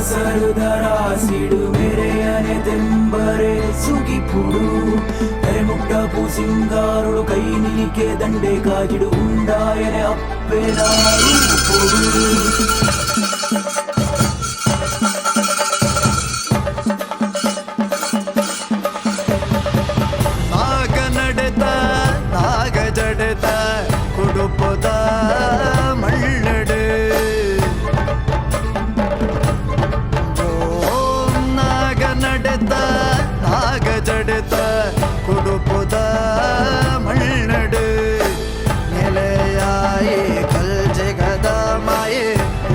సరుదరాసిడు మెరేయనే తెంబరే సుగిపుడు తెరముట్టపు సింగారుడు కై నిలికే దండే కాజిడు ఉండాయనే అప్పెనాడు పొడు ಕುಡುಪದ ಮಳ್ಳಡೆ ನಾಗ ನಡೆದ ನಾಗ ಜಡೆದ ಕುಡುಪದ ಮಳ್ಳಡೆ ನೆಲೆಯಾಯೇ ಕಲ್ ಜಗದ ಮಾಯೆ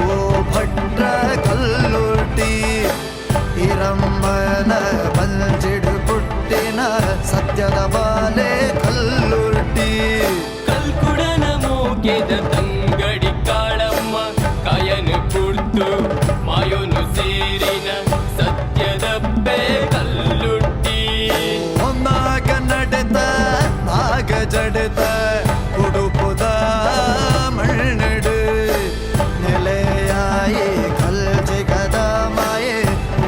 ಓ ಭಟ್ರ ಕಲ್ಲುಟಿ ಹಿರಮ್ಮನ ಬಂಜಿಡು ಪುಟ್ಟಿನ ಸತ್ಯದ ಬಾಲೆ ಕಲ್ಲುಟಿ ತಂಗಡಿ ಕಾಳಮ್ಮ ಕಾಯನು ಕುರ್ತು ಮಾಯೋನು ಸೇರಿನ ಸತ್ಯದಪ್ಪೆ ಕಲ್ಲುಟ್ಟಿ ನಾಗ ನಡೆದ ನಾಗ ಜಡೆದ ಕುಡುಪುದ ಮಣ್ಣಡು ನೆಲೆಯಾಯೇ ಕಲ್ ಜಗದ ಮಾಯೆ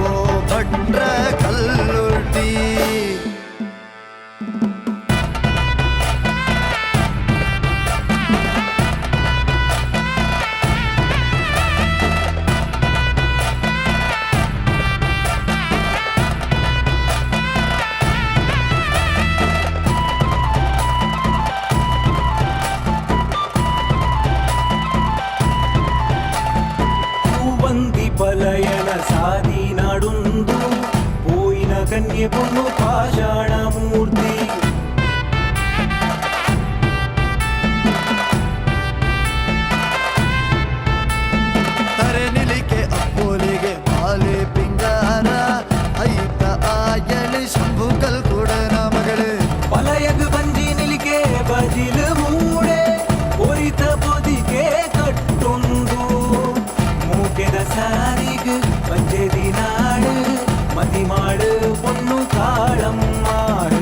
ಓ ಭಟ್ರ ಕಲ್ಲುಟಿ పలయన సాది నడుందు పోయిన కన్య పొన్ను పాషాణమూర్తి ತರೆ ನಿಲಿಕೆ ಅಪ್ಪೋಲಿಗೆ ಬಾಲೆ ಪಿಂಗಾರ ಐತ ಆಯಳಿ ಶಂಭು ಕಲ್ಕುಡನ ಮಗಳೇ ಪಲಯಗ ಬಂಜಿ ನಿಲಿಕೆ ಬಜಿಲು ಮೂಡೆ ಒರಿತ ಬೊದಿಗೆ ಕಟ್ಟೊಂದು ಮೂಕೆದ ಸಾರಿಗು ಪಂಚದಿ ನಾಡು ಮತಿ ಮಾಡು ಪೊನ್ನು ಕಾಳಮ್ಮಾಡು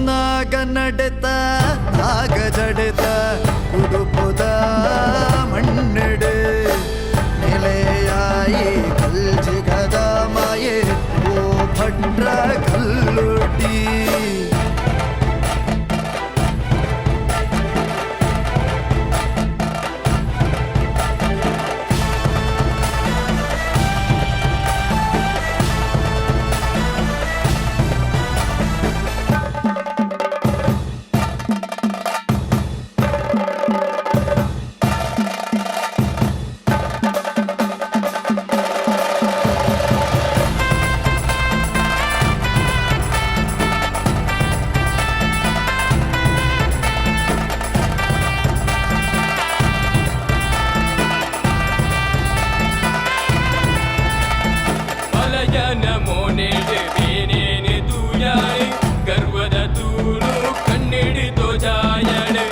ನಾಗ ನಡೆತ ನಾಗ ಜಡೆತ ಉಡುಪುದ ಮಣ್ಣೆಡೆ ನೆಲೆಯಾಯೇ ಕಲ್ ಜಿಗದ ಮಾಯೆ ಓ ಭಟ್ರ ಕಲ್ಲುಟಿ ಬಲಜನ ಮೋನೆಡೆ ಬೇನೇನೆ ತೂಯಾಳೆ ಗರ್ವದ ತೂನು ಕಣ್ಣಿಡಿತೋ ಜಾಯಳೆ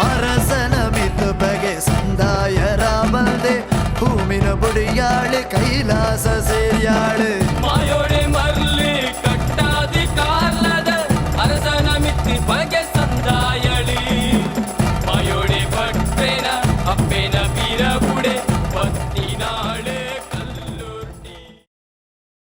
ಅರಸನ ಮಿತ್ತು ಬಗೆ ಸಂದಾಯ ರಾಮಂದೆ ಭೂಮಿನ ಬುಡಿಯಾಳೆ ಕೈಲಾಸ ಸೇರ್ಯಾಳೆ